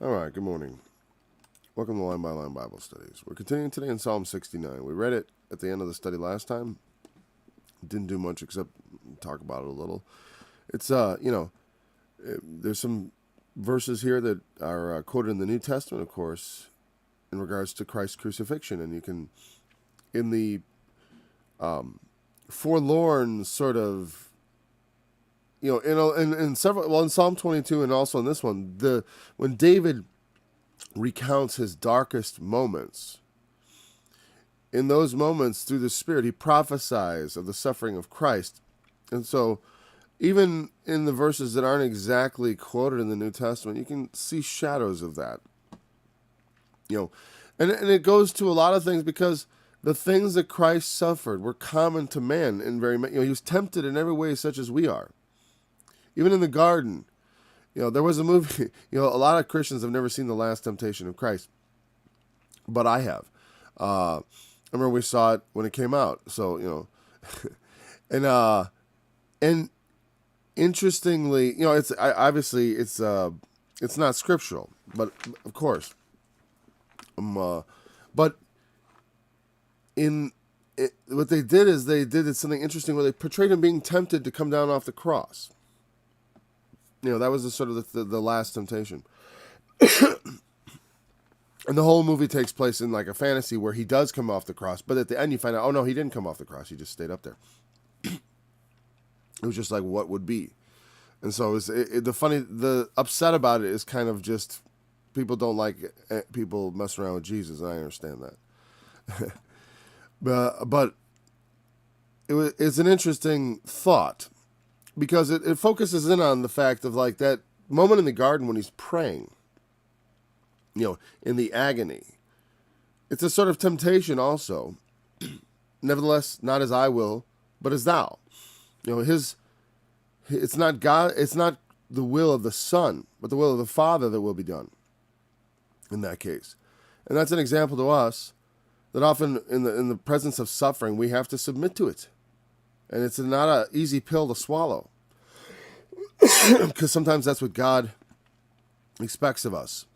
All right, good morning. Welcome to Line by Line Bible Studies. We're continuing today in Psalm 69. We read it at the end of the study last time. Didn't do much except talk about it a little. It's, there's some verses here that are quoted in the New Testament, of course, in regards to Christ's crucifixion. And you can, in the forlorn sort of, in several, well, in Psalm 22 and also in this one, when David recounts his darkest moments, in those moments, through the Spirit, he prophesies of the suffering of Christ. And so, even in the verses that aren't exactly quoted in the New Testament, you can see shadows of that. And it goes to a lot of things because the things that Christ suffered were common to man in he was tempted in every way such as we are. Even in the garden, there was a movie, a lot of Christians have never seen The Last Temptation of Christ, but I have. I remember we saw it when it came out. So, and interestingly, it's not scriptural, but of course, but what they did is they did something interesting where they portrayed him being tempted to come down off the cross. That was the sort of the last temptation. And the whole movie takes place in like a fantasy where he does come off the cross, but at the end you find out, oh no, he didn't come off the cross. He just stayed up there. It was just like what would be. And so the upset about it is kind of just people don't like people messing around with Jesus, and I understand that. but it's an interesting thought. Because it focuses in on the fact of like that moment in the garden when he's praying, in the agony. It's a sort of temptation also. Nevertheless, not as I will, but as thou. It's not God, it's not the will of the Son, but the will of the Father that will be done in that case. And that's an example to us that often in the presence of suffering, we have to submit to it. And it's not an easy pill to swallow. Because sometimes that's what God expects of us.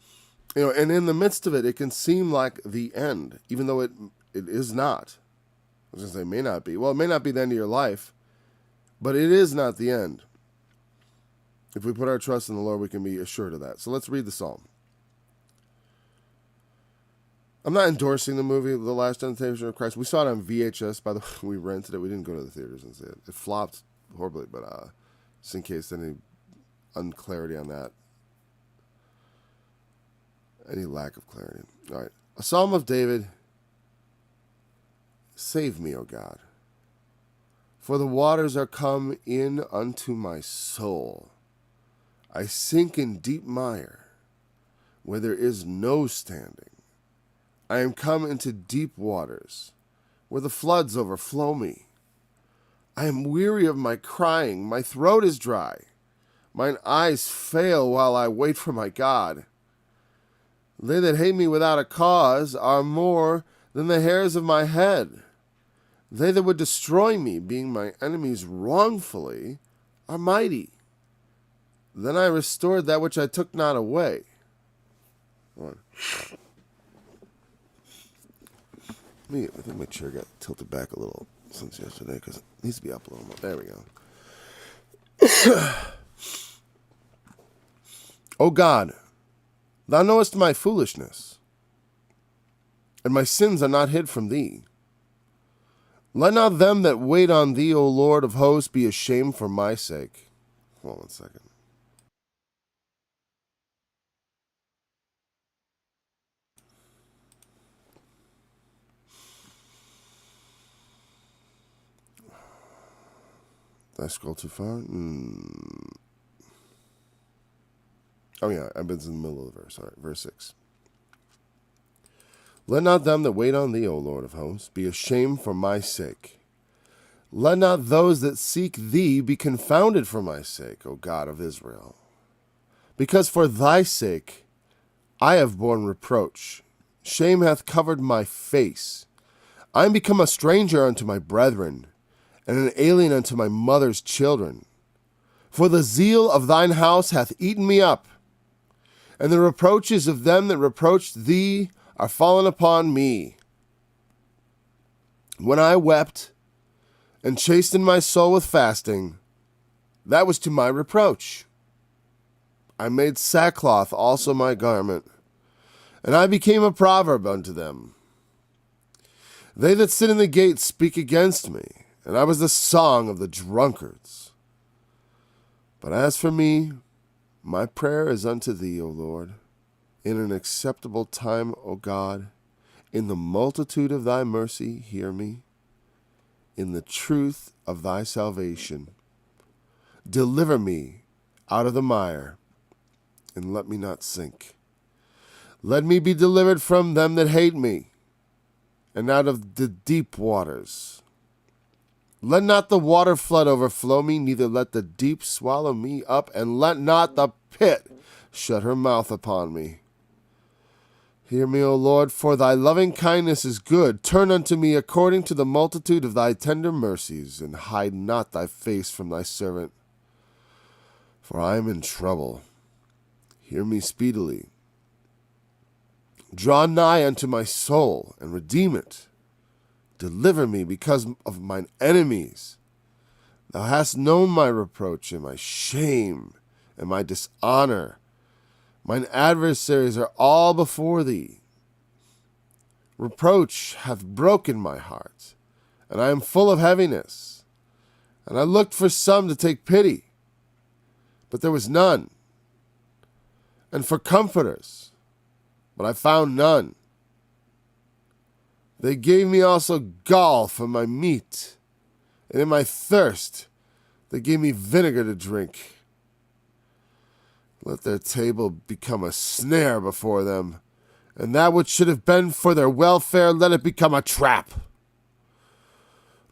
And in the midst of it, it can seem like the end, even though it is not. I was going to say may not be. Well, it may not be the end of your life, but it is not the end. If we put our trust in the Lord, we can be assured of that. So let's read the psalm. I'm not endorsing the movie, The Last Temptation of Christ. We saw it on VHS, by the way. We rented it. We didn't go to the theaters and see it. It flopped horribly, but just in case any unclarity on that. Any lack of clarity. All right. A Psalm of David. Save me, O God. For the waters are come in unto my soul. I sink in deep mire, where there is no standing. I am come into deep waters, where the floods overflow me. I am weary of my crying, my throat is dry. Mine eyes fail while I wait for my God. They that hate me without a cause are more than the hairs of my head. They that would destroy me, being my enemies wrongfully, are mighty. Then I restored that which I took not away. I think my chair got tilted back a little since yesterday because it needs to be up a little more. There we go. O God, thou knowest my foolishness, and my sins are not hid from thee. Let not them that wait on thee, O Lord of hosts, be ashamed for my sake. Hold on 1 second. Did I scroll too far? Oh yeah, I've been in the middle of the verse. All right, verse 6. Let not them that wait on thee, O Lord of hosts, be ashamed for my sake. Let not those that seek thee be confounded for my sake, O God of Israel. Because for thy sake I have borne reproach. Shame hath covered my face. I am become a stranger unto my brethren, and an alien unto my mother's children. For the zeal of thine house hath eaten me up, and the reproaches of them that reproached thee are fallen upon me. When I wept and chastened my soul with fasting, that was to my reproach. I made sackcloth also my garment, and I became a proverb unto them. They that sit in the gate speak against me, and I was the song of the drunkards. But as for me, my prayer is unto thee, O Lord, in an acceptable time, O God. In the multitude of thy mercy, hear me. In the truth of thy salvation, deliver me out of the mire, and let me not sink. Let me be delivered from them that hate me, and out of the deep waters. Let not the water flood overflow me, neither let the deep swallow me up, and let not the pit shut her mouth upon me. Hear me, O Lord, for thy loving kindness is good. Turn unto me according to the multitude of thy tender mercies, and hide not thy face from thy servant. For I am in trouble. Hear me speedily. Draw nigh unto my soul, and redeem it. Deliver me because of mine enemies. Thou hast known my reproach, and my shame, and my dishonor. Mine adversaries are all before thee. Reproach hath broken my heart, and I am full of heaviness. And I looked for some to take pity, but there was none. And for comforters, but I found none. They gave me also gall for my meat, and in my thirst they gave me vinegar to drink. Let their table become a snare before them, and that which should have been for their welfare, let it become a trap.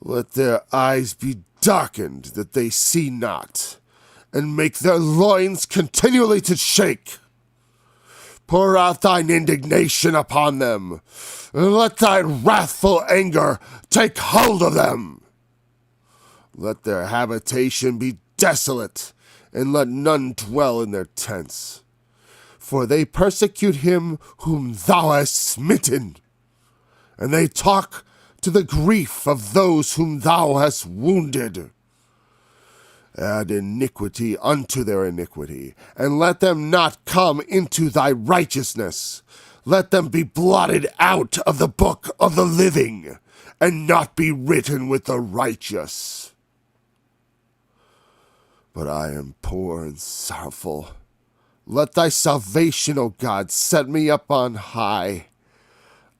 Let their eyes be darkened, that they see not, and make their loins continually to shake. Pour out thine indignation upon them, and let thy wrathful anger take hold of them. Let their habitation be desolate, and let none dwell in their tents. For they persecute him whom thou hast smitten, and they talk to the grief of those whom thou hast wounded. Add iniquity unto their iniquity, and let them not come into thy righteousness. Let them be blotted out of the book of the living, and not be written with the righteous. But I am poor and sorrowful. Let thy salvation, O God, set me up on high.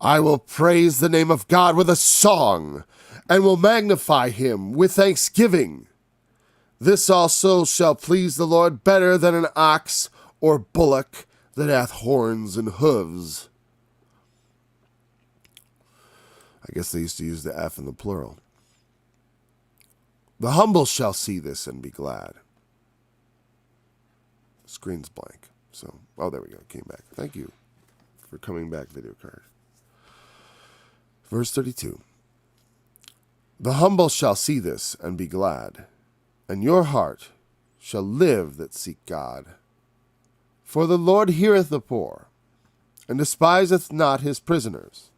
I will praise the name of God with a song, and will magnify him with thanksgiving. This also shall please the Lord better than an ox or bullock that hath horns and hooves. I guess they used to use the F in the plural. The humble shall see this and be glad. Screen's blank. So, oh, there we go. It came back. Thank you for coming back, video card. Verse 32. The humble shall see this and be glad, and your heart shall live that seek God. For the Lord heareth the poor, and despiseth not his prisoners.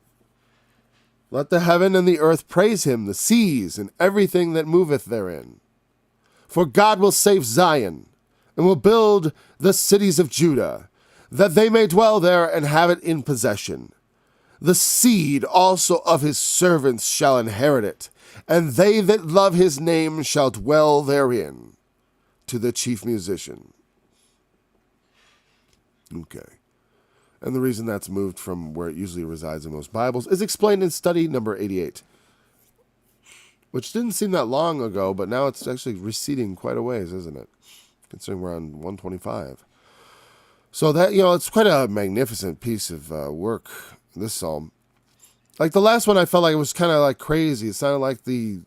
Let the heaven and the earth praise him, the seas and everything that moveth therein. For God will save Zion, and will build the cities of Judah, that they may dwell there and have it in possession. The seed also of his servants shall inherit it, and they that love his name shall dwell therein. To the chief musician. Okay. And the reason that's moved from where it usually resides in most Bibles is explained in study number 88, which didn't seem that long ago, but now it's actually receding quite a ways, isn't it? Considering we're on 125. So that, it's quite a magnificent piece of work, this psalm. Like the last one, I felt like it was kind of like crazy. It sounded like the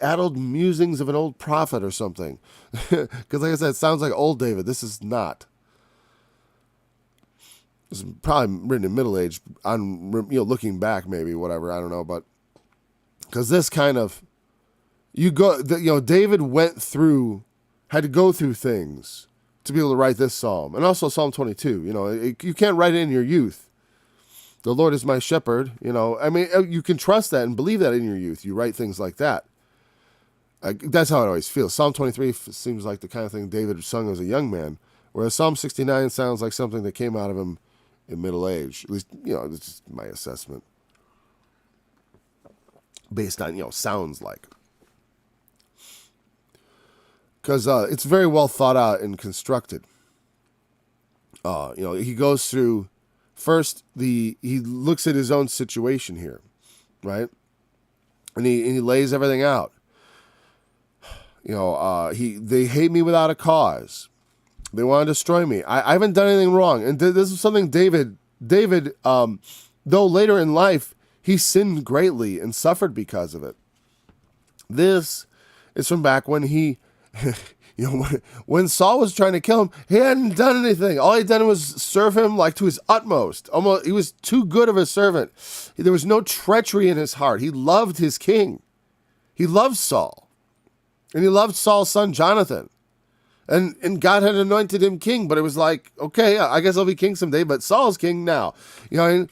addled musings of an old prophet or something. Because like I said, it sounds like old David. This is not. This is probably written in middle age, on looking back maybe, whatever, I don't know, but because this kind of, David went through had to go through things to be able to write this psalm. And also Psalm 22. You can't write it in your youth. The Lord is my shepherd. You can trust that and believe that in your youth. You write things like that. That's how it always feels. Psalm 23 seems like the kind of thing David sung as a young man, whereas Psalm 69 sounds like something that came out of him in middle age. At least, it's just my assessment. Based on, sounds like. Because it's very well thought out and constructed. He goes through, first, he looks at his own situation here, right? And he lays everything out. They hate me without a cause. They want to destroy me. I haven't done anything wrong. And this is something David, though later in life, he sinned greatly and suffered because of it. This is from back when he, when Saul was trying to kill him, he hadn't done anything. All he'd done was serve him like to his utmost. Almost, he was too good of a servant. There was no treachery in his heart. He loved his king. He loved Saul. And he loved Saul's son, Jonathan. And God had anointed him king, but it was like, okay, I guess I'll be king someday, but Saul's king now. And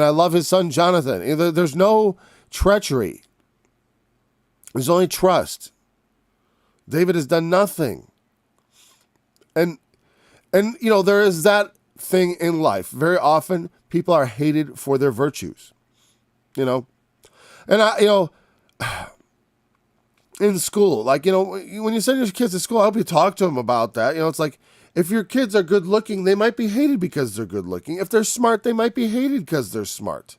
I love his son, Jonathan. There's no treachery. There's only trust. David has done nothing. And there is that thing in life. Very often, people are hated for their virtues. And in school, when you send your kids to school, I hope you talk to them about that. It's like, if your kids are good looking, they might be hated because they're good looking. If they're smart, they might be hated because they're smart.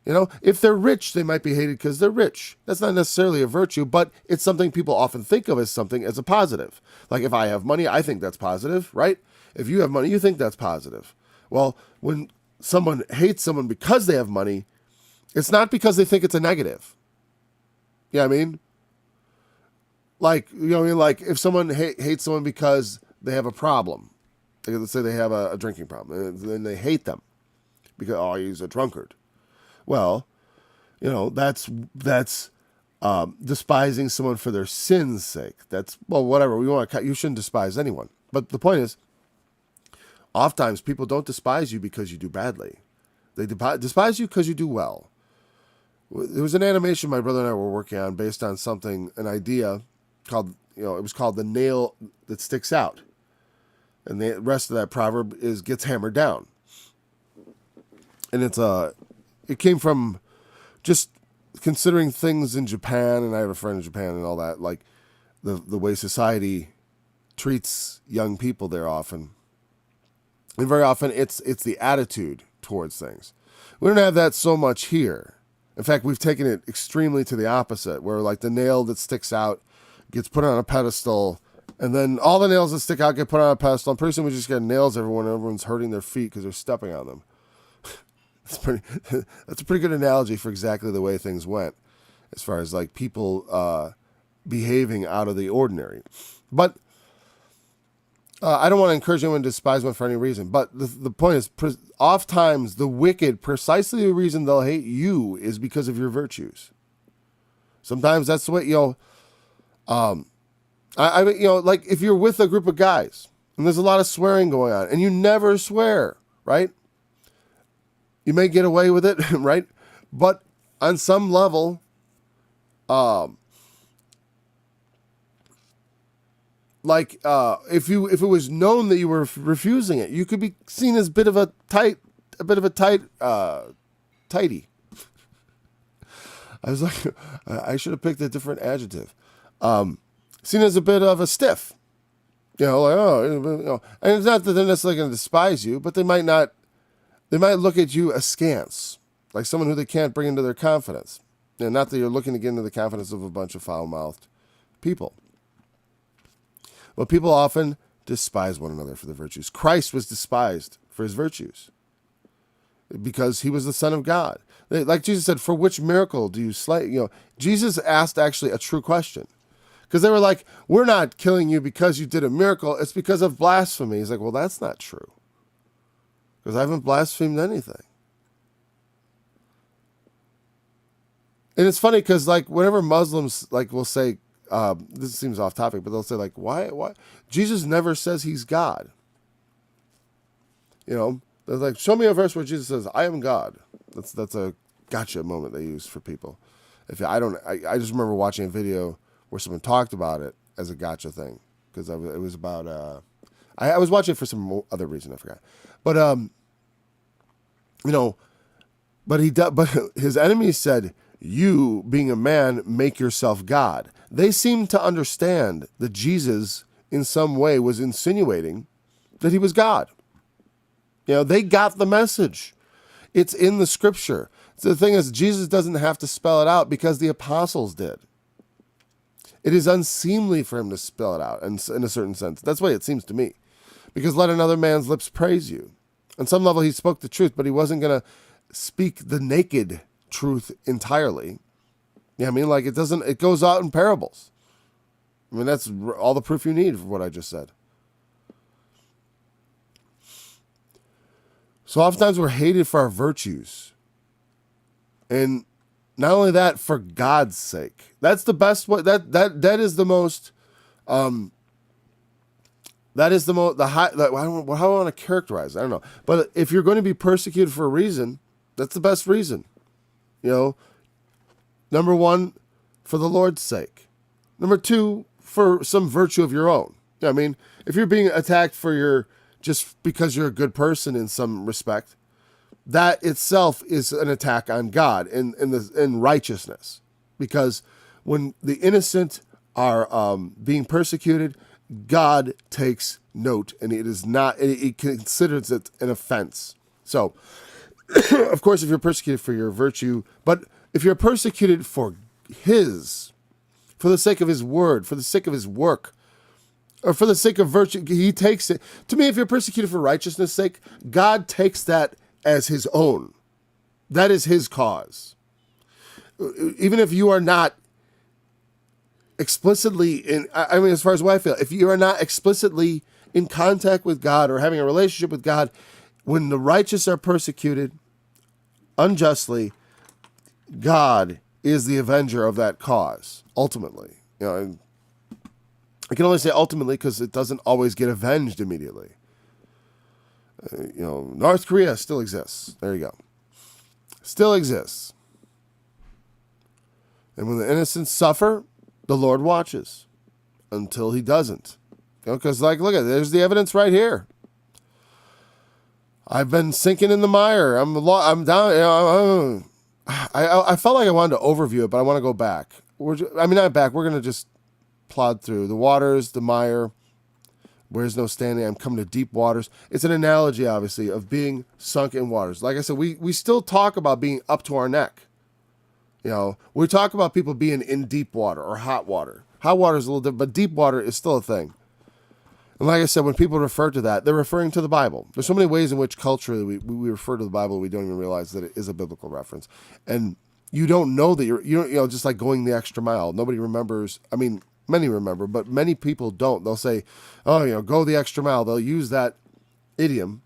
If they're rich, they might be hated because they're rich. That's not necessarily a virtue, but it's something people often think of as something as a positive. Like, if I have money, I think that's positive, right? If you have money, you think that's positive. Well, when someone hates someone because they have money, it's not because they think it's a negative. You know what I mean? Like, if someone hates someone because they have a problem, let's say they have a drinking problem, and then they hate them because, he's a drunkard. Well, that's despising someone for their sin's sake. That's, whatever. You shouldn't despise anyone. But the point is, oftentimes people don't despise you because you do badly. They despise you because you do well. There was an animation my brother and I were working on based on an idea called, it was called The Nail That Sticks Out. And the rest of that proverb gets hammered down. And it came from just considering things in Japan, and I have a friend in Japan and all that, like the way society treats young people there often. And very often it's the attitude towards things. We don't have that so much here. In fact, we've taken it extremely to the opposite, where like the nail that sticks out gets put on a pedestal, and then all the nails that stick out get put on a pedestal. And pretty soon we just get nails everywhere, and everyone's hurting their feet because they're stepping on them. That's a pretty good analogy for exactly the way things went, as far as like people behaving out of the ordinary. But I don't want to encourage anyone to despise one for any reason. But the point is, oftentimes the wicked, precisely the reason they'll hate you is because of your virtues. Sometimes that's the way, like if you're with a group of guys and there's a lot of swearing going on and you never swear, right? You may get away with it, right? But on some level, if it was known that you were refusing it, you could be seen as a bit of a tighty. I was like, I should have picked a different adjective. Seen as a bit of a stiff, and it's not that they're necessarily going to despise you, but they might look at you askance, like someone who they can't bring into their confidence. And not that you're looking to get into the confidence of a bunch of foul-mouthed people. But people often despise one another for their virtues. Christ was despised for his virtues because he was the Son of God. Like Jesus said, for which miracle do you slay? Jesus asked actually a true question. Because they were like, we're not killing you because you did a miracle. It's because of blasphemy. He's like, well, that's not true. Because I haven't blasphemed anything. And it's funny because like whenever Muslims like will say this seems off topic, but they'll say like, why? Jesus never says he's God. You know, they're like, show me a verse where Jesus says, I am God. That's a gotcha moment they use for people. I just remember watching a video where someone talked about it as a gotcha thing, because it was about, I was watching it for some other reason, I forgot. But, you know, but his enemies said, you, being a man, make yourself God. They seemed to understand that Jesus, in some way, was insinuating that he was God. You know, they got the message. It's in the scripture. So the thing is, Jesus doesn't have to spell it out because the apostles did. It is unseemly for him to spell it out in a certain sense. That's the way it seems to me. Because let another man's lips praise you. On some level, he spoke the truth, but he wasn't going to speak the naked truth entirely. Yeah, I mean, like it goes out in parables. I mean, that's all the proof you need for what I just said. So oftentimes we're hated for our virtues. And not only that, for God's sake. That's the best way. That is the most, that is the most, how do I want to characterize it? I don't know. But if you're going to be persecuted for a reason, that's the best reason. You know, number one, for the Lord's sake. Number two, for some virtue of your own. You know what I mean, if you're being attacked just because you're a good person in some respect, that itself is an attack on God in righteousness. Because when the innocent are being persecuted, God takes note, and he considers it an offense. So, of course, if you're persecuted for your virtue, but if you're persecuted for the sake of his word, for the sake of his work, or for the sake of virtue, he takes it. To me, if you're persecuted for righteousness' sake, God takes that as his own. That is his cause. Even if you are not explicitly as far as what I feel, if you are not explicitly in contact with God or having a relationship with God, when the righteous are persecuted unjustly, God is the avenger of that cause, ultimately. You know, I can only say ultimately because it doesn't always get avenged immediately. North Korea still exists. There you go. Still exists. And when the innocents suffer, the Lord watches until he doesn't. Because, look at it. There's the evidence right here. I've been sinking in the mire. I'm down. I felt like I wanted to overview it, but I want to go back. Not back. We're going to just plod through the waters, the mire. Where's no standing? I'm coming to deep waters. It's an analogy, obviously, of being sunk in waters. Like I said, we still talk about being up to our neck. You know, we talk about people being in deep water or hot water. Hot water is a little different, but deep water is still a thing. And like I said, when people refer to that, they're referring to the Bible. There's so many ways in which culturally we refer to the Bible, we don't even realize that it is a biblical reference. And you don't know that you're just like going the extra mile. Nobody remembers. I mean, many remember, but many people don't. They'll say, go the extra mile. They'll use that idiom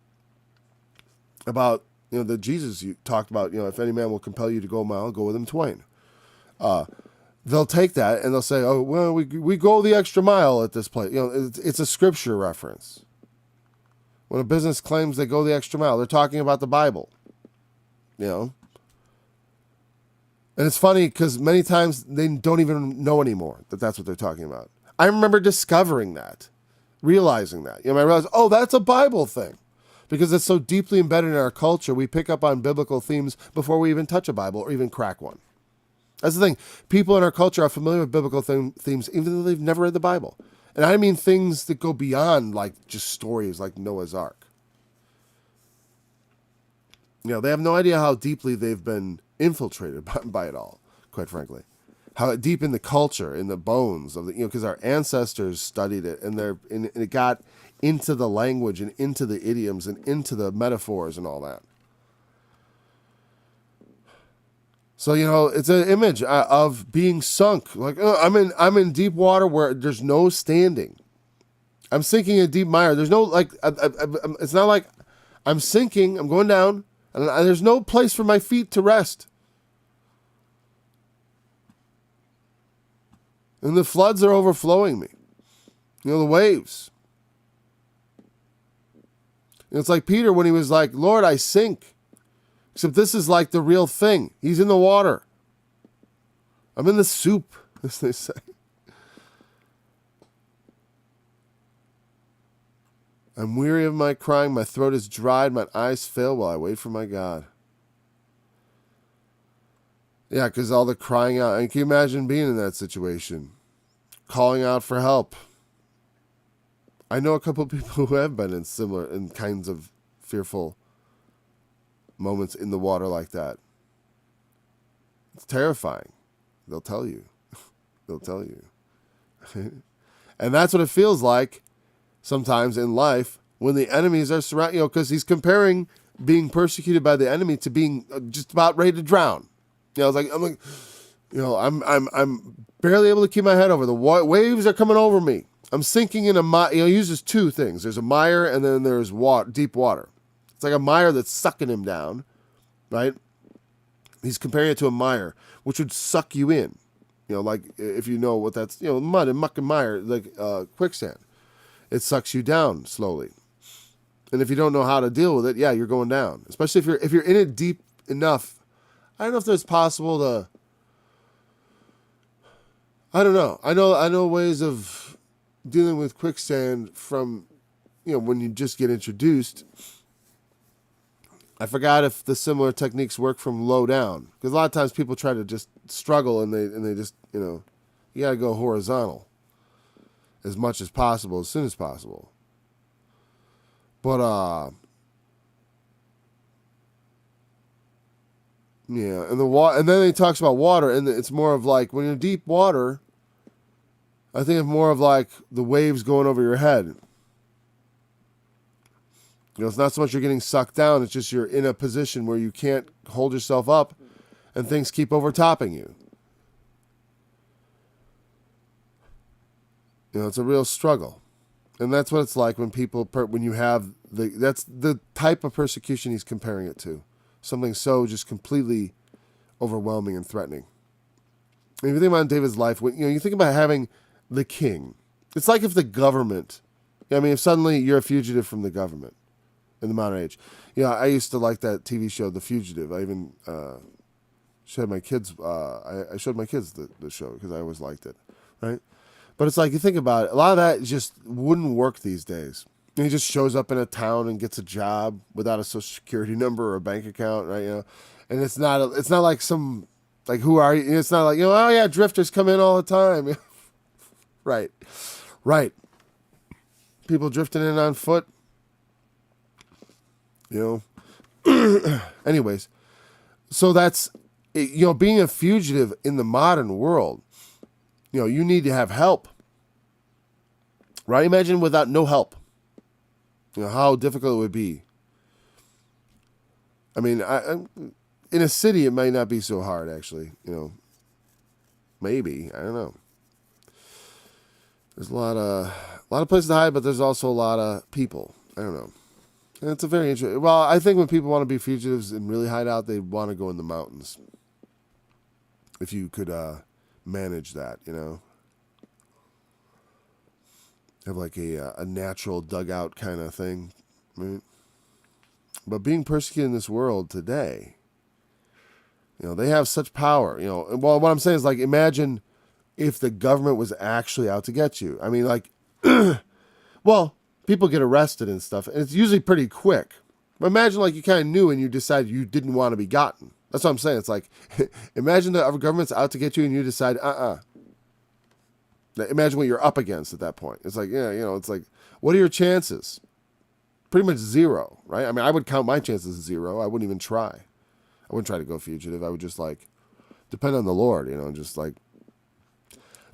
about, that Jesus talked about, if any man will compel you to go a mile, go with him twain. They'll take that and they'll say, oh, well, we go the extra mile at this place. It's a scripture reference. When a business claims they go the extra mile, they're talking about the Bible. And it's funny because many times they don't even know anymore that that's what they're talking about. I remember discovering that, realizing that. I realized, oh, that's a Bible thing. Because it's so deeply embedded in our culture, we pick up on biblical themes before we even touch a Bible or even crack one. That's the thing. People in our culture are familiar with biblical themes even though they've never read the Bible. And I mean things that go beyond like just stories like Noah's Ark. They have no idea how deeply they've been infiltrated by it all, quite frankly. How deep in the culture, in the bones of because our ancestors studied it and it got into the language and into the idioms and into the metaphors and all that. So, it's an image of being sunk. Like, I'm in deep water where there's no standing. I'm sinking in deep mire. There's no, it's not like I'm sinking, I'm going down, and there's no place for my feet to rest. And the floods are overflowing me. The waves. It's like Peter when he was like, Lord, I sink. Except this is like the real thing. He's in the water. I'm in the soup, as they say. I'm weary of my crying. My throat is dried. My eyes fail while I wait for my God. Yeah, because all the crying out. And can you imagine being in that situation? Calling out for help. I know a couple of people who have been in kinds of fearful moments in the water like that. It's terrifying. They'll tell you. They'll tell you. And that's what it feels like sometimes in life when the enemies are surrounding, because he's comparing being persecuted by the enemy to being just about ready to drown. I'm barely able to keep my head over. The waves are coming over me. I'm sinking in a mire. He uses two things. There's a mire and then there's deep water. It's like a mire that's sucking him down, right? He's comparing it to a mire, which would suck you in. Like if you know what that's, mud and muck and mire, like quicksand. It sucks you down slowly. And if you don't know how to deal with it, yeah, you're going down. Especially if you're in it deep enough. I don't know if there's possible to. I don't know. I know ways of dealing with quicksand from, when you just get introduced. I forgot if the similar techniques work from low down, because a lot of times people try to just struggle and they just you gotta go horizontal as much as possible, as soon as possible. But yeah, and then he talks about water, and it's more of like when you're in deep water. I think it's more of like the waves going over your head. It's not so much you're getting sucked down, it's just you're in a position where you can't hold yourself up and things keep overtopping you. It's a real struggle. And that's what it's like when when you have that's the type of persecution he's comparing it to. Something so just completely overwhelming and threatening. And if you think about David's life, when you think about having the king, it's like if the government, if suddenly you're a fugitive from the government in the modern age. I used to like that TV show, The Fugitive. I even showed my kids. I showed my kids the show because I always liked it, right? But it's like you think about it, a lot of that just wouldn't work these days. He just shows up in a town and gets a job without a social security number or a bank account, right? And it's not like some like who are you? It's not like oh yeah, drifters come in all the time, right? People drifting in on foot. Anyways, so that's being a fugitive in the modern world. You need to have help, right? Imagine without no help. How difficult it would be. I mean, in a city, it might not be so hard, actually. Maybe, I don't know. There's a lot of places to hide, but there's also a lot of people. I don't know. And it's a very interesting. Well, I think when people want to be fugitives and really hide out, they want to go in the mountains. If you could manage that, have like a natural dugout kind of thing, right? But being persecuted in this world today, they have such power. Well, what I'm saying is like imagine if the government was actually out to get you. I mean, like, well, people get arrested and stuff, and it's usually pretty quick. But imagine like you kind of knew and you decided you didn't want to be gotten. That's what I'm saying. It's like, imagine the government's out to get you and you decide, Imagine what you're up against at that point. It's like, it's like, what are your chances? Pretty much zero, right? I mean, I would count my chances as zero. I wouldn't even try. I wouldn't try to go fugitive. I would just like depend on the Lord, just like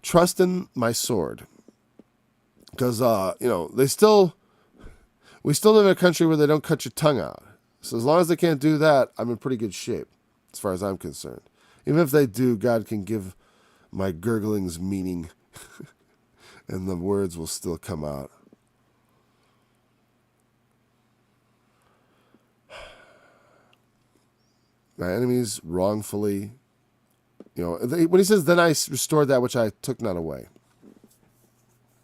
trust in my sword. Because, we still live in a country where they don't cut your tongue out. So as long as they can't do that, I'm in pretty good shape as far as I'm concerned. Even if they do, God can give my gurglings meaning and the words will still come out. My enemies wrongfully When he says, then I restored that which I took not away.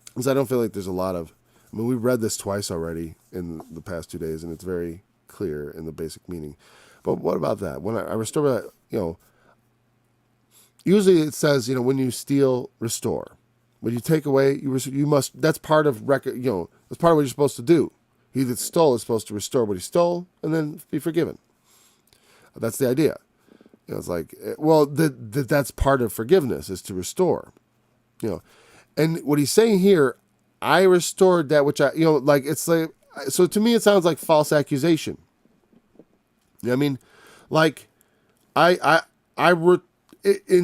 Because I don't feel like there's a lot of, we read this twice already in the past 2 days, and it's very clear in the basic meaning. But what about that? When I restore that, usually it says, when you steal, restore. When you take away, you must, that's part of that's part of what you're supposed to do. He that stole is supposed to restore what he stole and then be forgiven. That's the idea. It's like, well, that's part of forgiveness, is to restore. And what he's saying here, I restored that which I, it's like, so to me it sounds like false accusation. In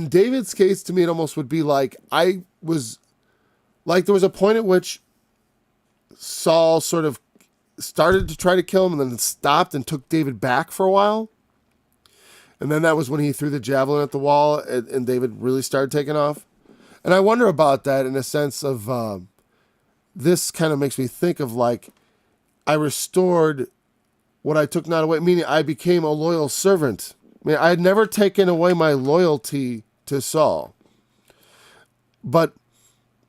David's case, to me it almost would be like, there was a point at which Saul sort of started to try to kill him and then stopped and took David back for a while. And then that was when he threw the javelin at the wall and David really started taking off. And I wonder about that in a sense of, this kind of makes me think of like, I restored what I took not away, meaning I became a loyal servant. I had never taken away my loyalty to Saul. But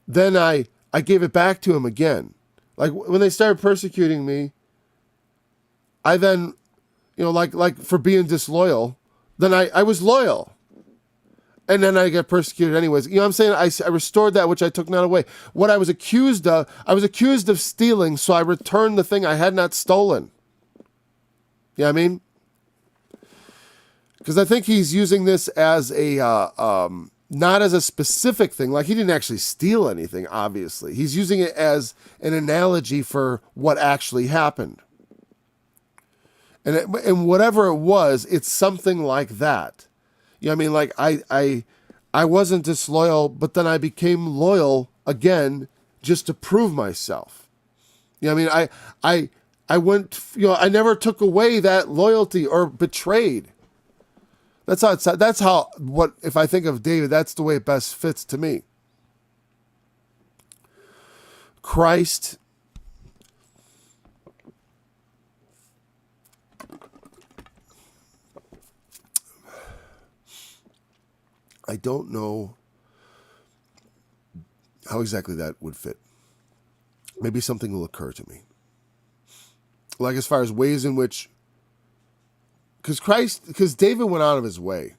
then I gave it back to him again. Like when they started persecuting me, I then, like for being disloyal, then I was loyal. And then I get persecuted anyways. I'm saying? I restored that which I took not away. What I was accused of stealing, so I returned the thing I had not stolen. You know what I mean? Because I think he's using this as a, not as a specific thing. Like he didn't actually steal anything, obviously. He's using it as an analogy for what actually happened. And whatever it was, it's something like that. Like I wasn't disloyal, but then I became loyal again just to prove myself. I went, I never took away that loyalty or betrayed. That's how, if I think of David, that's the way it best fits to me. Christ, I don't know how exactly that would fit. Maybe something will occur to me. Like as far as ways in which, because David went out of his way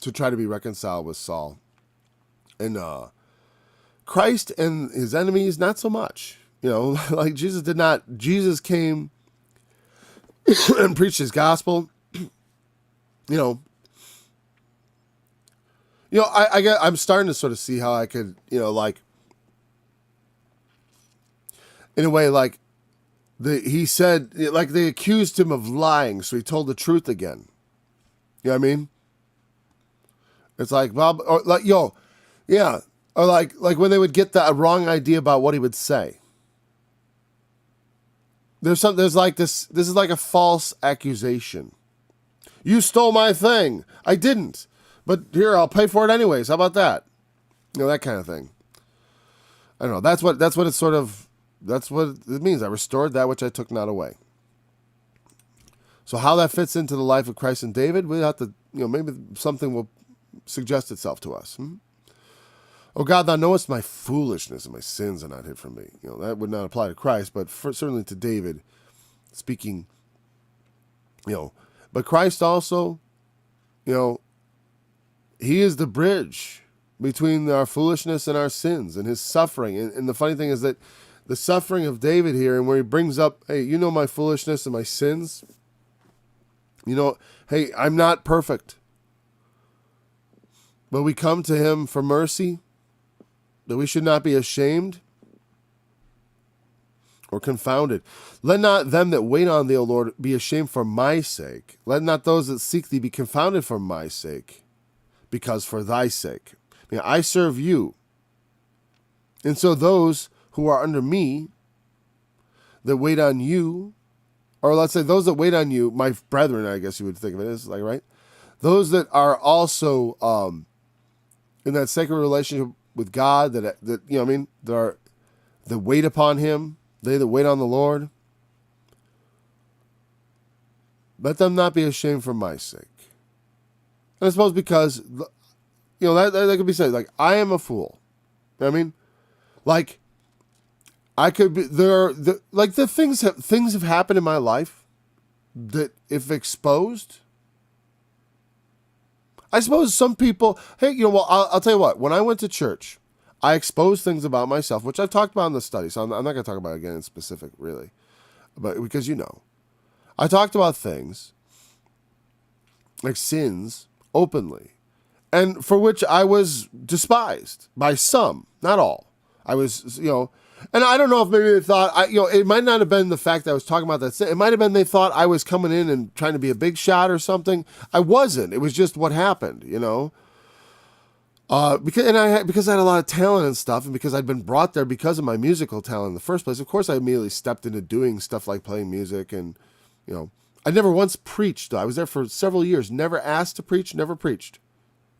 to try to be reconciled with Saul. And Christ and his enemies, not so much. Like Jesus came and preached his gospel. I'm starting to sort of see how I could, like, in a way, like, he said, like, they accused him of lying, so he told the truth again. You know what I mean? It's like, well, or like, yeah, or like when they would get the wrong idea about what he would say. There's like this is like a false accusation. You stole my thing. I didn't. But here, I'll pay for it anyways. How about that? That kind of thing. I don't know. That's what it's sort of, that's what it means. I restored that which I took not away. So how that fits into the life of Christ and David, we'll have to, maybe something will suggest itself to us. Oh God, thou knowest my foolishness and my sins are not hid from me. That would not apply to Christ, but certainly to David speaking, but Christ also, he is the bridge between our foolishness and our sins and his suffering. And the funny thing is that the suffering of David here, and where he brings up, hey, my foolishness and my sins, hey, I'm not perfect. But we come to him for mercy, that we should not be ashamed or confounded. Let not them that wait on thee, O Lord, be ashamed for my sake. Let not those that seek thee be confounded for my sake. Because for thy sake, I serve you. And so those who are under me, that wait on you, or let's say those that wait on you, my brethren, I guess you would think of it as, like, right? Those that are also in that sacred relationship with God, that that wait upon him, they that wait on the Lord, let them not be ashamed for my sake. And I suppose because, that could be said. Like, I am a fool. You know what I mean? Like, I could be the things have happened in my life that, if exposed, I suppose some people, hey, well, I'll tell you what, when I went to church, I exposed things about myself, which I've talked about in the study, so I'm not going to talk about it again in specific, really, but because I talked about things like sins openly, and for which I was despised by some, not all. I was, and I don't know if maybe they thought, it might not have been the fact that I was talking about that sin. It might have been they thought I was coming in and trying to be a big shot or something. I wasn't. It was just what happened, because I had a lot of talent and stuff, and because I'd been brought there because of my musical talent in the first place. Of course, I immediately stepped into doing stuff like playing music, and I never once preached. I was there for several years, never asked to preach, never preached.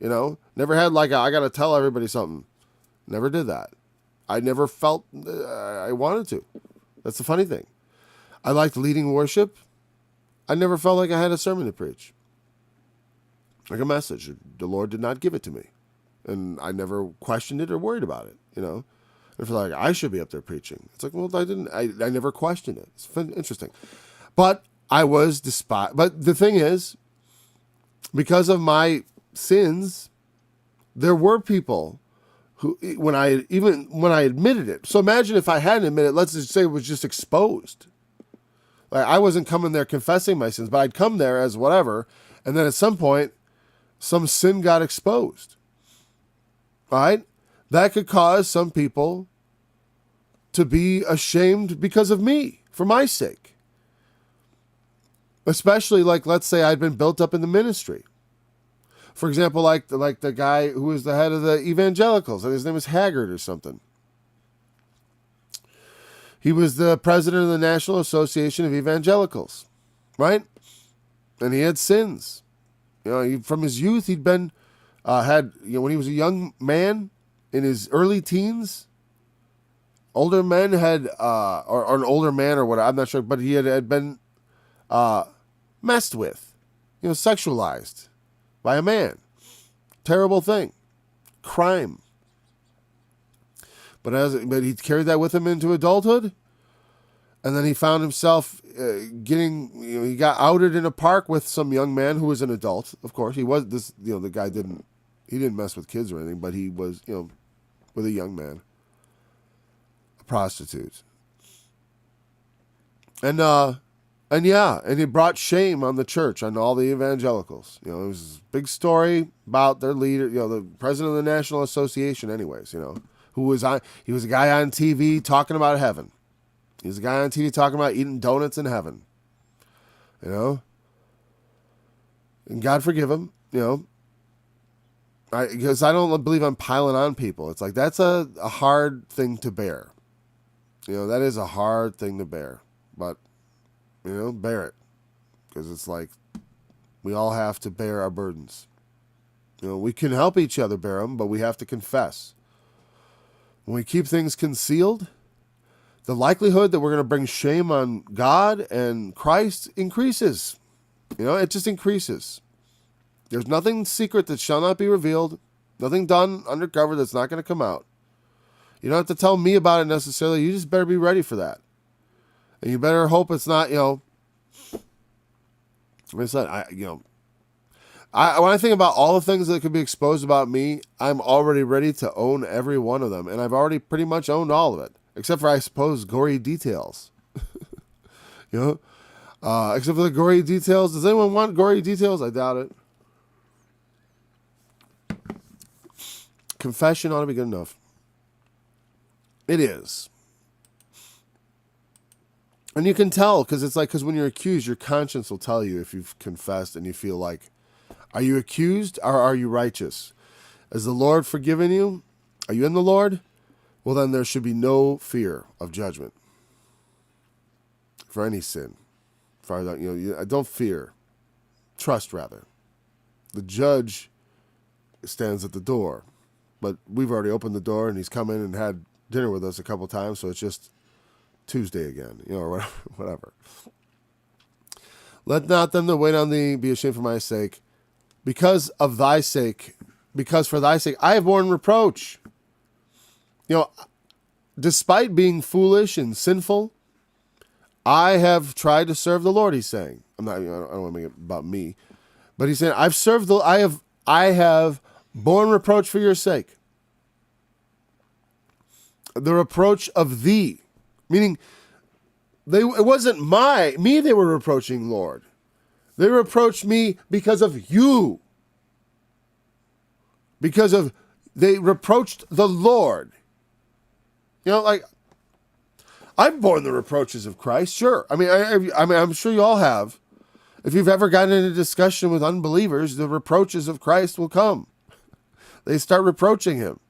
Never had I got to tell everybody something. Never did that. I never felt I wanted to. That's the funny thing. I liked leading worship. I never felt like I had a sermon to preach, like a message. The Lord did not give it to me. And I never questioned it or worried about it, And if I should be up there preaching. It's like, well, I never questioned it. It's interesting. But I was despised. But the thing is, because of my sins, there were people who, when I admitted it. So imagine if I hadn't admitted it, let's just say it was just exposed. Like, I wasn't coming there confessing my sins, but I'd come there as whatever. And then at some point, some sin got exposed. Right? That could cause some people to be ashamed because of me, for my sake. Especially, let's say I'd been built up in the ministry. For example, like the guy who was the head of the evangelicals, and his name was Haggard or something. He was the president of the National Association of Evangelicals, right? And he had sins. From his youth, he'd been when he was a young man in his early teens, older men had, or an older man or whatever, I'm not sure, but he had been messed with, sexualized by a man. Terrible thing. Crime. But he carried that with him into adulthood, and then he found himself he got outed in a park with some young man who was an adult. Of course, he was the guy didn't mess with kids or anything, but he was, with a young man, a prostitute. And it brought shame on the church, on all the evangelicals. It was a big story about their leader, the president of the National Association anyways, he was a guy on TV talking about heaven. He was a guy on TV talking about eating donuts in heaven. And God forgive him, because I don't believe I'm piling on people. It's like, that's a hard thing to bear. That is a hard thing to bear. But, bear it. Because it's like, we all have to bear our burdens. We can help each other bear them, but we have to confess. When we keep things concealed, the likelihood that we're going to bring shame on God and Christ increases. It just increases. There's nothing secret that shall not be revealed. Nothing done undercover that's not going to come out. You don't have to tell me about it necessarily. You just better be ready for that. And you better hope it's not, like I said, when I think about all the things that could be exposed about me, I'm already ready to own every one of them. And I've already pretty much owned all of it. Except for, I suppose, gory details. Except for the gory details. Does anyone want gory details? I doubt it. Confession ought to be good enough. It is. And you can tell, because when you're accused, your conscience will tell you if you've confessed and you feel like, are you accused or are you righteous? Has the Lord forgiven you? Are you in the Lord? Well, then there should be no fear of judgment for any sin. Don't fear. Trust, rather. The judge stands at the door. But we've already opened the door, and he's come in and had dinner with us a couple times, so it's just Tuesday again, or whatever. Let not them that wait on thee be ashamed for my sake. Because of thy sake, because for thy sake I have borne reproach. You know, despite being foolish and sinful, I have tried to serve the Lord, he's saying. I don't want to make it about me. But he's saying, I have borne reproach for your sake. The reproach of thee. Meaning, it wasn't me they were reproaching, Lord. They reproached me because of you. They reproached the Lord. You know, like, I've borne the reproaches of Christ, sure. I mean, I'm sure you all have. If you've ever gotten in a discussion with unbelievers, the reproaches of Christ will come. They start reproaching him,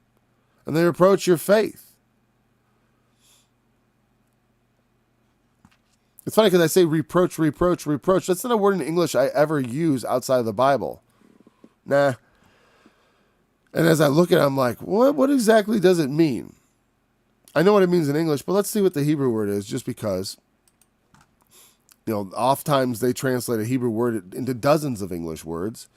and they reproach your faith. It's funny because I say reproach. That's not a word in English I ever use outside of the Bible. Nah. And as I look at it, I'm like, what exactly does it mean? I know what it means in English, but let's see what the Hebrew word is, just because, you know, oftentimes they translate a Hebrew word into dozens of English words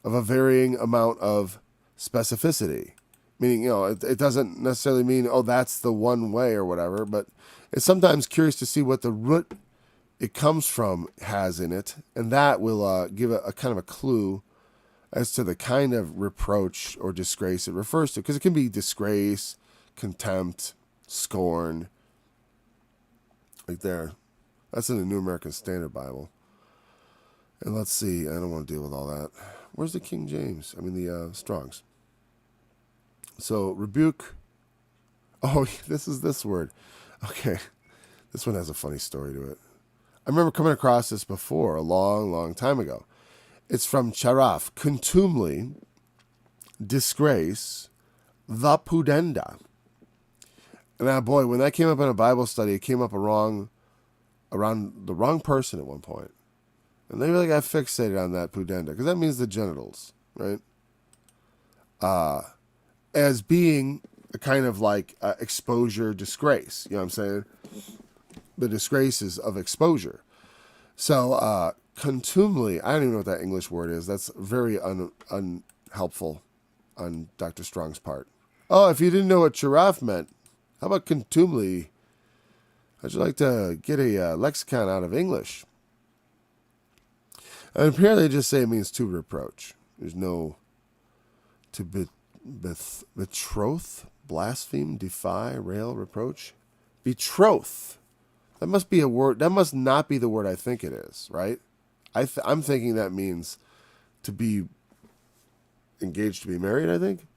of a varying amount of specificity. Meaning, you know, it doesn't necessarily mean, oh, that's the one way or whatever, but it's sometimes curious to see what the root it comes from has in it, and that will give a kind of a clue as to the kind of reproach or disgrace it refers to, because it can be disgrace, contempt, scorn. Right there. That's in the New American Standard Bible. And let's see, I don't want to deal with all that. Where's the King James? I mean the Strong's. So, rebuke. Oh, this is this word. Okay. This one has a funny story to it. I remember coming across this before, a long, long time ago. It's from Charaf. Contumely, disgrace, the pudenda. And boy, when that came up in a Bible study, it came up around the wrong person at one point. And they really got fixated on that pudenda, because that means the genitals, right? As being a kind of like exposure disgrace. You know what I'm saying? The disgraces of exposure. So, contumely, I don't even know what that English word is. That's very unhelpful on Dr. Strong's part. Oh, if you didn't know what giraffe meant, how about contumely? How'd you like to get a lexicon out of English? And apparently they just say it means to reproach. There's no to betroth, blaspheme, defy, rail, reproach. Betroth. That must be a word. That must not be the word I think it is, right? I'm thinking that means to be engaged to be married, I think.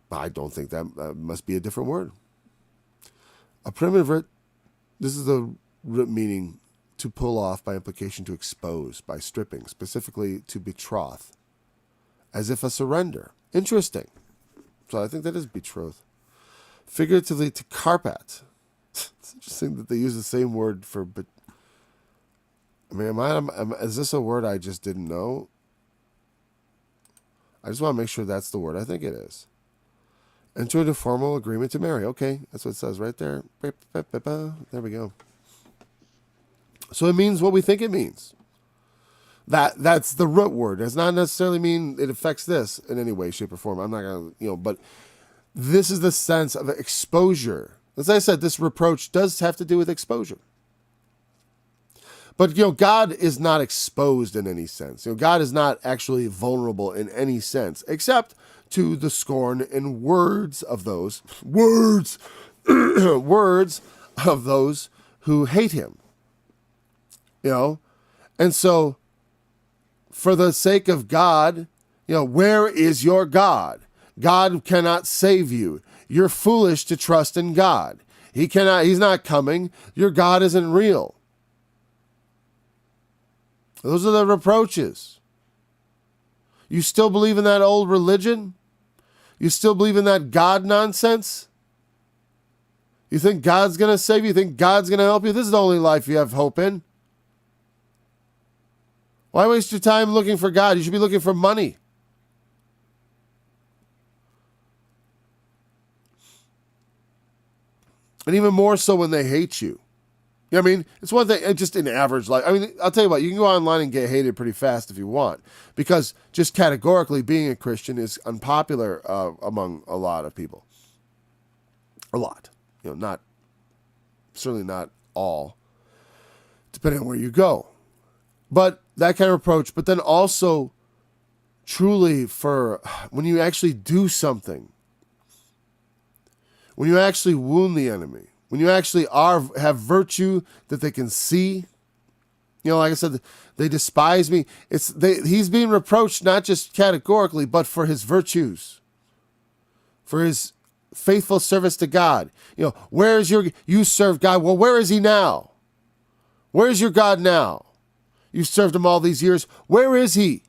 But I don't think that must be a different word. A primitive root, this is the root meaning to pull off, by implication to expose, by stripping, specifically to betroth, as if a surrender. Interesting. So I think that is betroth. Figuratively to carpat. It's interesting that they use the same word for, but I mean, is this a word I just didn't know? I just want to make sure that's the word I think it is. Enter into formal agreement to marry. Okay, that's what it says right there. There we go. So it means what we think it means. That's the root word. It does not necessarily mean it affects this in any way, shape, or form. I'm not going to, but this is the sense of exposure. As I said, this reproach does have to do with exposure. But, God is not exposed in any sense. God is not actually vulnerable in any sense, except to the scorn and words of those, words of those who hate him. And so, for the sake of God, where is your God? God cannot save you. You're foolish to trust in God. He's not coming. Your God isn't real. Those are the reproaches. You still believe in that old religion? You still believe in that God nonsense? You think God's going to save you? You think God's going to help you? This is the only life you have hope in. Why waste your time looking for God? You should be looking for money. And even more so when they hate you. You know what I mean? It's one thing, just in average life. I mean, I'll tell you what, you can go online and get hated pretty fast if you want, because just categorically being a Christian is unpopular among a lot of people. A lot. Certainly not all, depending on where you go. But that kind of approach, but then also truly for when you actually do something, when you actually wound the enemy, when you actually have virtue that they can see, like I said, they despise me. He's being reproached not just categorically, but for his virtues, for his faithful service to God. Where is you serve God? Well, where is he now? Where is your God now? You served him all these years. Where is he?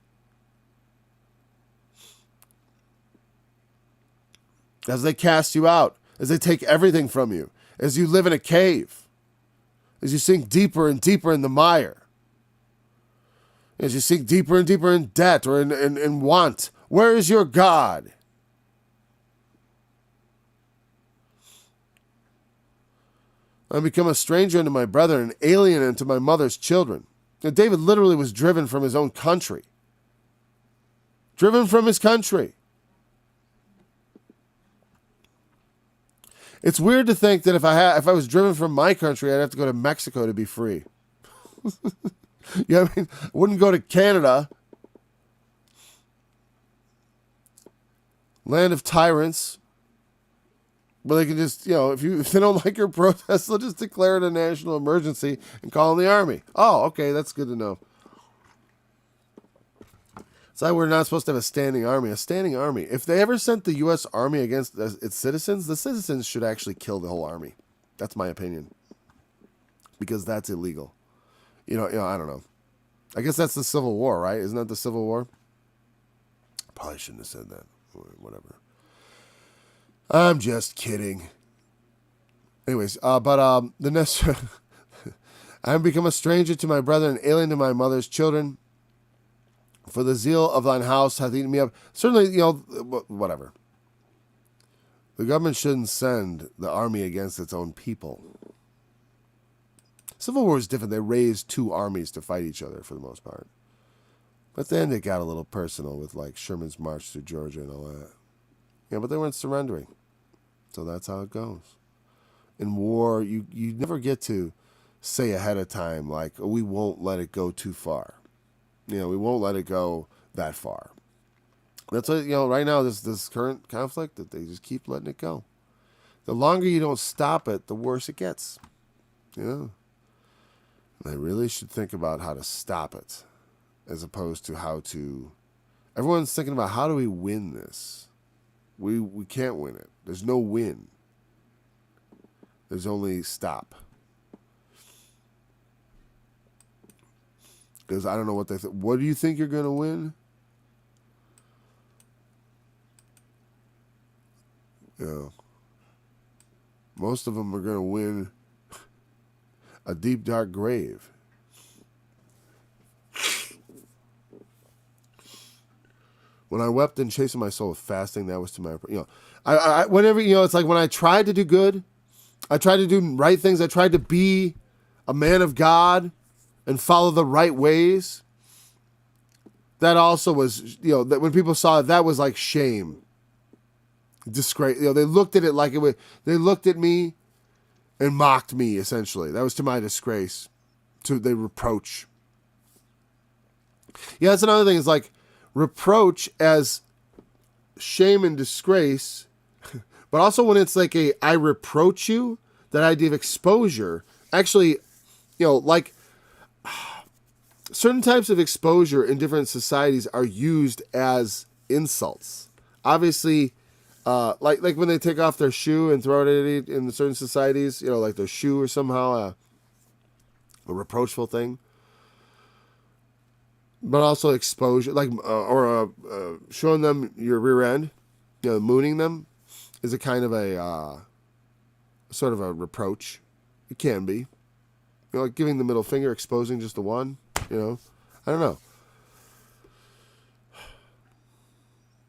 As they cast you out, as they take everything from you, as you live in a cave, as you sink deeper and deeper in the mire, as you sink deeper and deeper in debt or in want. Where is your God? I become a stranger unto my brethren, an alien unto my mother's children. David literally was driven from his own country. Driven from his country. It's weird to think that if I was driven from my country, I'd have to go to Mexico to be free. You know what I mean? I wouldn't go to Canada. Land of tyrants. But they can just, if they don't like your protest, they'll just declare it a national emergency and call in the army. Oh, okay, that's good to know. It's like we're not supposed to have a standing army. A standing army. If they ever sent the U.S. Army against its citizens, the citizens should actually kill the whole army. That's my opinion. Because that's illegal. I don't know. I guess that's the Civil War, right? Isn't that the Civil War? Probably shouldn't have said that. Or whatever. I'm just kidding. Anyways, but the next... I have become a stranger to my brethren, alien to my mother's children. For the zeal of thine house hath eaten me up. Certainly, whatever. The government shouldn't send the army against its own people. Civil War is different. They raised two armies to fight each other for the most part. But then it got a little personal with like Sherman's march through Georgia and all that. But they weren't surrendering. So that's how it goes. In war, you never get to say ahead of time, like, oh, we won't let it go too far. We won't let it go that far. That's what, right now, this current conflict, that they just keep letting it go. The longer you don't stop it, the worse it gets. And they really should think about how to stop it, as opposed to how to... Everyone's thinking about, how do we win this? We can't win it. There's no win. There's only stop. Because I don't know what they think. What do you think you're going to win? Most of them are going to win a deep, dark grave. When I wept and chastened my soul with fasting, that was to my... whenever, it's like when I tried to do good, I tried to do right things, I tried to be a man of God and follow the right ways. That also was, that when people saw it, that was like shame. Disgrace. They looked at it like it was, they looked at me and mocked me, essentially. That was to my disgrace. To the reproach. Yeah, that's another thing. It's like reproach as shame and disgrace, but also when it's like I reproach you, that idea of exposure, actually, like certain types of exposure in different societies are used as insults. Obviously, like when they take off their shoe and throw it in certain societies, like their shoe or somehow a reproachful thing. But also exposure, like or showing them your rear end, mooning them, is a kind of a sort of a reproach. It can be, like giving the middle finger, exposing just the one. I don't know.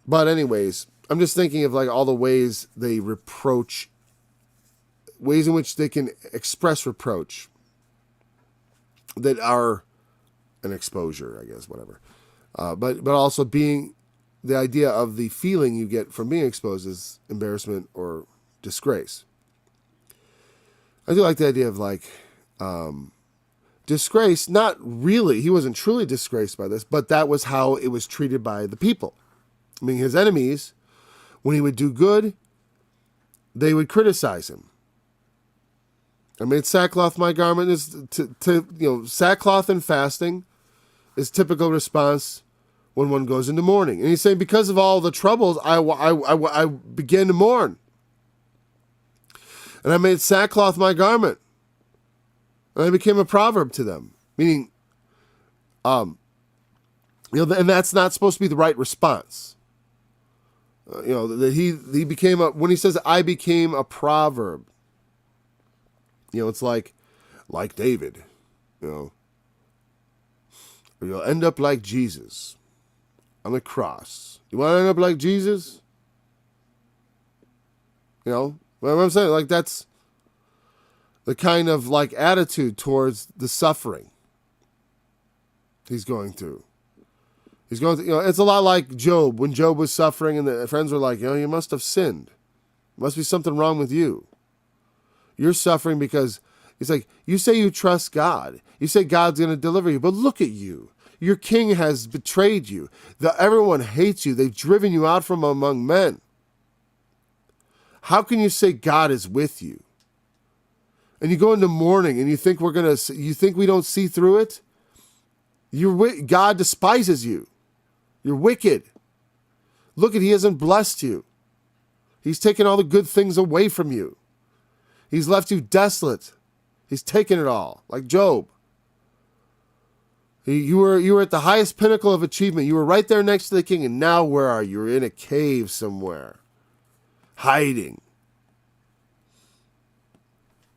But anyways, I'm just thinking of like all the ways they reproach, ways in which they can express reproach. that are an exposure, I guess, whatever. But also being the idea of the feeling you get from being exposed is embarrassment or disgrace. I do like the idea of like disgrace. Not really, he wasn't truly disgraced by this, but that was how it was treated by the people. I mean, his enemies, when he would do good, they would criticize him. I made sackcloth my garment. Is sackcloth and fasting is typical response when one goes into mourning. And he's saying, because of all the troubles, I began to mourn. And I made sackcloth my garment. And I became a proverb to them. Meaning, and that's not supposed to be the right response. That he became when he says, I became a proverb. It's like David, or you'll end up like Jesus on the cross. You want to end up like Jesus? What I'm saying, like that's the kind of like attitude towards the suffering he's going through. He's going through, it's a lot like Job. When Job was suffering and the friends were like, you must have sinned. There must be something wrong with you. You're suffering because it's like, you say you trust God. You say God's going to deliver you, but look at you. Your king has betrayed you. Everyone hates you. They've driven you out from among men. How can you say God is with you? And you go into mourning and you think we don't see through it? God despises you. You're wicked. Look he hasn't blessed you. He's taken all the good things away from you. He's left you desolate. He's taken it all, like Job. You were at the highest pinnacle of achievement. You were right there next to the king, and now where are you? You're in a cave somewhere, hiding.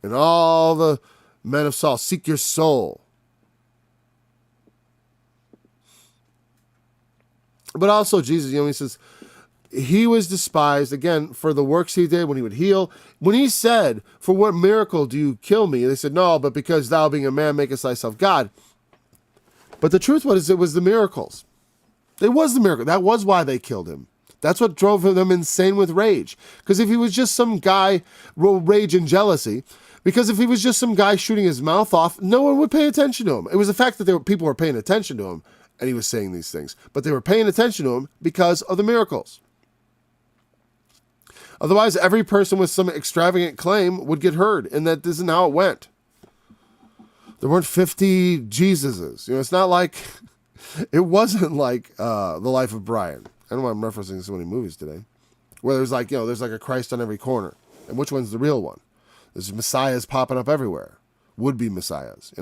And all the men of Saul seek your soul. But also Jesus, he says, he was despised, again, for the works he did when he would heal. When he said, for what miracle do you kill me? They said, no, but because thou being a man makest thyself God. But the truth was, it was the miracles. It was the miracle. That was why they killed him. That's what drove them insane with rage. Because if he was just some guy, rage and jealousy, because if he was just some guy shooting his mouth off, no one would pay attention to him. It was the fact that people were paying attention to him, and he was saying these things. But they were paying attention to him because of the miracles. Otherwise, every person with some extravagant claim would get heard, and that isn't how it went. There weren't 50 Jesuses. It's not like, it wasn't like The Life of Brian. I don't know why I'm referencing so many movies today, where there's like, there's like a Christ on every corner, and which one's the real one? There's messiahs popping up everywhere, would-be messiahs,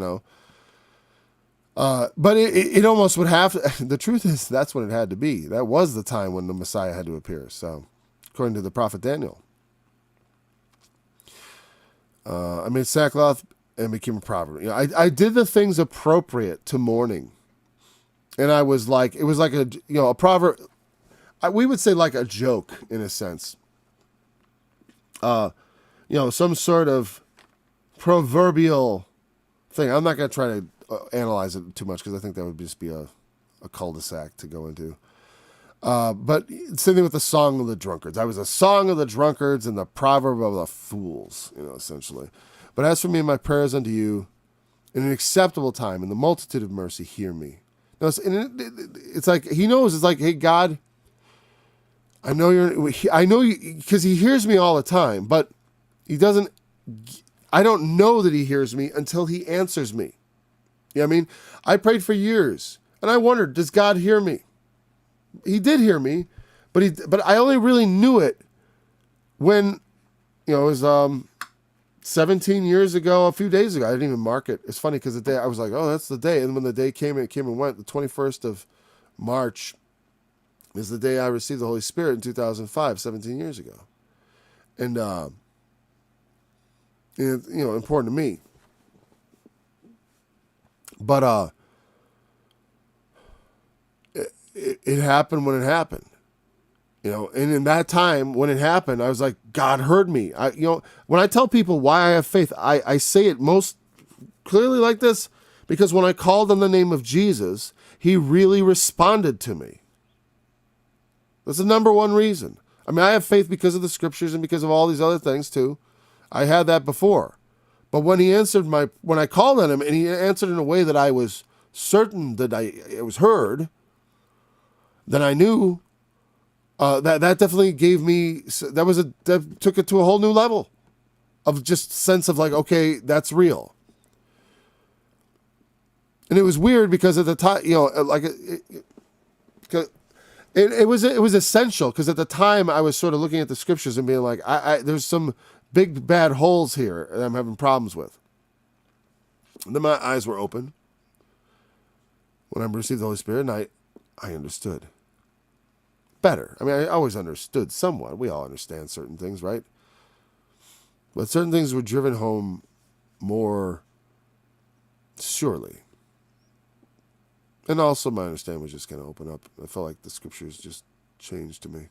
But it almost would have to, the truth is, that's what it had to be. That was the time when the Messiah had to appear. So, according to the prophet Daniel. I made sackcloth and became a proverb. I did the things appropriate to mourning. And I was like, it was like a proverb. We would say like a joke in a sense. Some sort of proverbial thing. I'm not going to try to analyze it too much because I think that would just be a cul-de-sac to go into. But same thing with the song of the drunkards. I was a song of the drunkards and the proverb of the fools, essentially. But as for me and my prayers unto you, in an acceptable time, in the multitude of mercy, hear me. It's like, he knows, it's like, hey, God, I know you, because he hears me all the time, but I don't know that he hears me until he answers me. You know what I mean? I prayed for years, and I wondered, does God hear me? He did hear me, but I only really knew it when, it was 17 years ago, a few days ago. I didn't even mark it. It's funny because the day I was like, oh, that's the day. And when the day came, it came and went. The 21st of March is the day I received the Holy Spirit in 2005, 17 years ago. And, important to me. But it happened when it happened. And in that time when it happened, I was like, God heard me. When I tell people why I have faith, I say it most clearly like this, Because when I called on the name of Jesus, he really responded to me. That's the number one reason. I mean, I have faith because of the scriptures and because of all these other things too. I had that before. But when when I called on him and he answered in a way that I was certain that it was heard, then I knew that definitely gave me, that took it to a whole new level of just sense of like, okay, that's real. And it was weird because at the time, like it was essential because at the time I was sort of looking at the scriptures and being like, there's some big bad holes here that I'm having problems with. And then my eyes were open when I received the Holy Spirit, and I understood better. I mean, I always understood somewhat. We all understand certain things, right? But certain things were driven home more surely. And also my understanding was just going to open up. I felt like the scriptures just changed to me.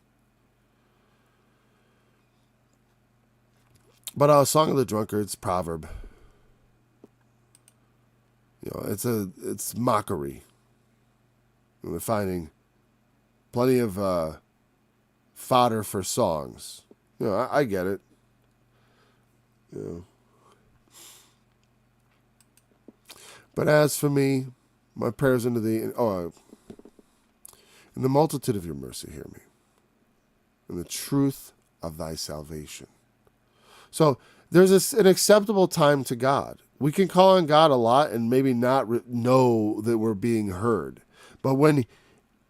But Song of the Drunkards, proverb. It's mockery. And we're finding plenty of fodder for songs. I get it. But as for me, my prayers into in the multitude of your mercy, hear me. In the truth of thy salvation. So there's an acceptable time to God. We can call on God a lot and maybe not know that we're being heard. But when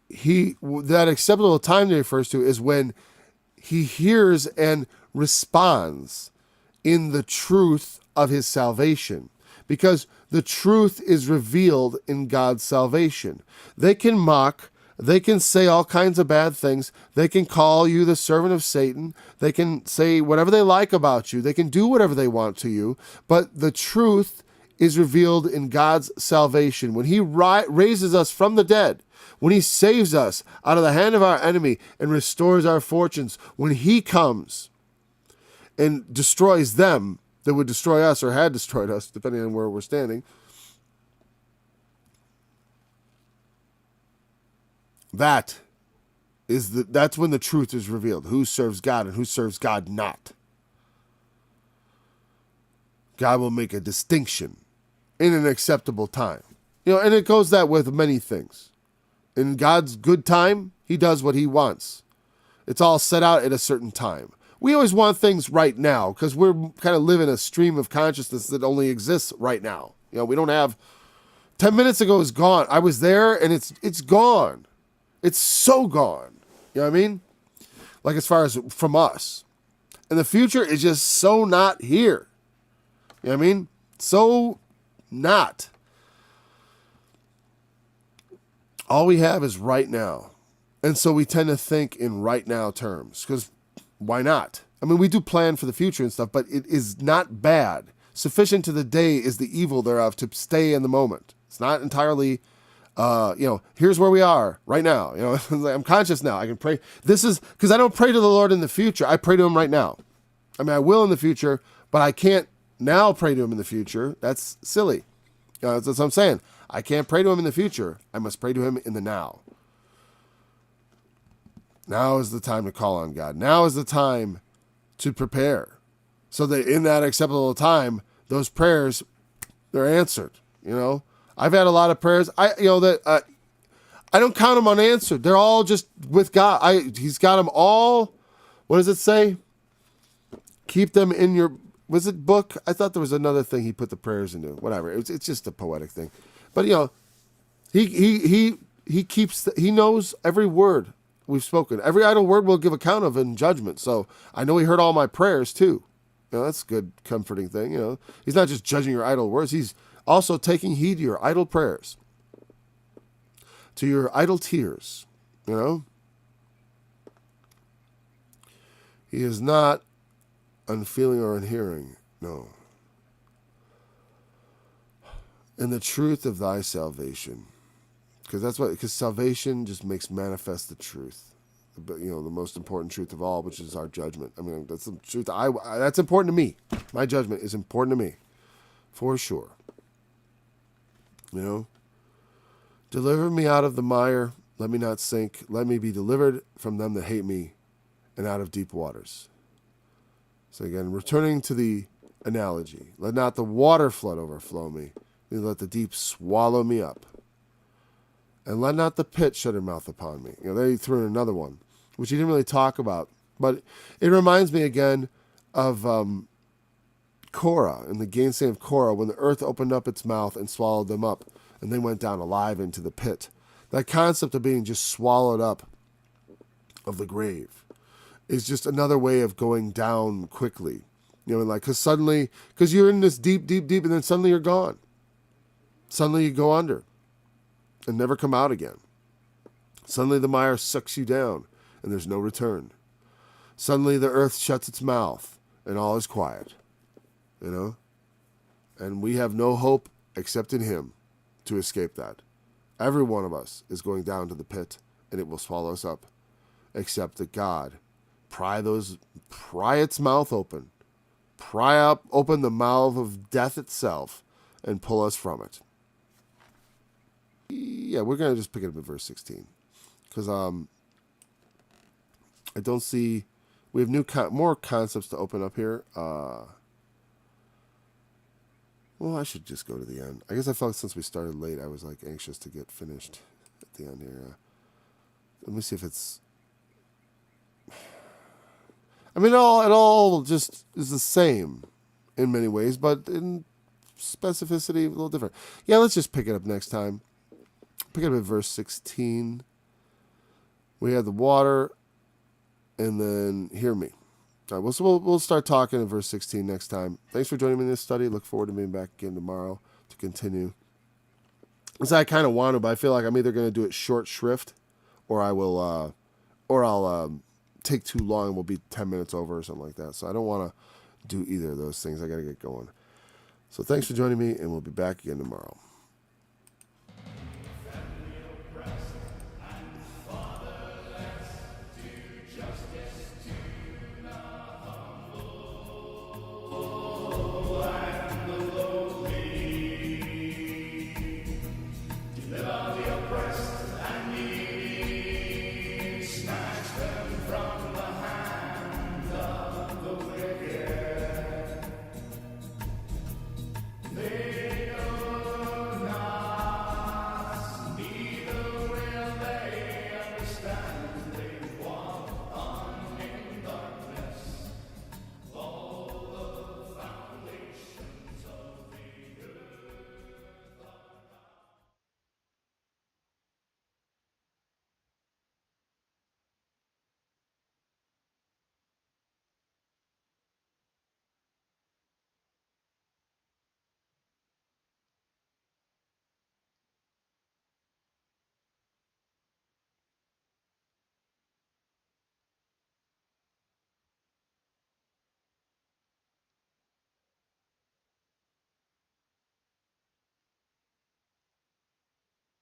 that acceptable time that he refers to is when he hears and responds in the truth of his salvation. Because the truth is revealed in God's salvation. They can mock, they can say all kinds of bad things, they can call you the servant of Satan, they can say whatever they like about you, they can do whatever they want to you, but the truth is revealed in God's salvation. When he raises us from the dead, when he saves us out of the hand of our enemy and restores our fortunes, when he comes and destroys them that would destroy us or had destroyed us, depending on where we're standing, that's when the truth is revealed. Who serves God and who serves God not. God will make a distinction in an acceptable time. And it goes that with many things. In God's good time, he does what he wants. It's all set out at a certain time. We always want things right now because we're kind of living a stream of consciousness that only exists right now. We don't have 10 minutes ago is gone. I was there and it's gone. It's so gone. You know what I mean? Like as far as from us. And the future is just so not here. You know what I mean? So not. All we have is right now. And so we tend to think in right now terms because why not? I mean, we do plan for the future and stuff, but it is not bad. Sufficient to the day is the evil thereof to stay in the moment. It's not entirely, here's where we are right now. I'm conscious now. I can pray. This is because I don't pray to the Lord in the future. I pray to him right now. I mean, I will in the future, but I can't now pray to him in the future. That's silly. That's what I'm saying. I can't pray to him in the future. I must pray to him in the now. Now is the time to call on God. Now is the time to prepare. So that in that acceptable time, those prayers, they're answered. I've had a lot of prayers. I don't count them unanswered. They're all just with God. He's got them all. What does it say? Keep them in your, was it book? I thought there was another thing he put the prayers into. Whatever. It's just a poetic thing. But he keeps, he knows every word we've spoken. Every idle word we'll give account of in judgment. So I know he heard all my prayers too. That's a good, comforting thing. He's not just judging your idle words. He's also taking heed to your idle prayers, to your idle tears. He is not unfeeling or unhearing. No. In the truth of thy salvation. Because salvation just makes manifest the truth. But, the most important truth of all, which is our judgment. I mean, that's the truth. That's important to me. My judgment is important to me. For sure. You know? Deliver me out of the mire. Let me not sink. Let me be delivered from them that hate me and out of deep waters. So again, returning to the analogy. Let not the water flood overflow me. Neither let the deep swallow me up. And let not the pit shut her mouth upon me. You know, there he threw in another one, which he didn't really talk about. But it reminds me again of Korah, and the gainsaying of Korah, when the earth opened up its mouth and swallowed them up, and they went down alive into the pit. That concept of being just swallowed up of the grave is just another way of going down quickly. You know, like, because you're in this deep, deep, deep, and then suddenly you're gone. Suddenly you go under and never come out again. Suddenly the mire sucks you down, and there's no return. Suddenly the earth shuts its mouth, and all is quiet. You know? And we have no hope except in him to escape that. Every one of us is going down to the pit, and it will swallow us up. Except that God pry its mouth open. Open the mouth of death itself and pull us from it. Yeah, we're going to just pick it up at verse 16. Because I don't see... We have more concepts to open up here. Well, I should just go to the end. I guess I felt since we started late, I was like anxious to get finished at the end here. Let me see if it's... I mean, it all just is the same in many ways, but in specificity, a little different. Yeah, let's just pick it up next time. Pick it up at verse 16. We have the water, and then hear me. All right, we'll start talking in verse 16 next time. Thanks for joining me in this study. Look forward to being back again tomorrow to continue. So I kind of want to, but I feel like I'm either going to do it short shrift, or I'll take too long and we'll be 10 minutes over or something like that. So I don't want to do either of those things. I got to get going. So thanks for joining me, and we'll be back again tomorrow.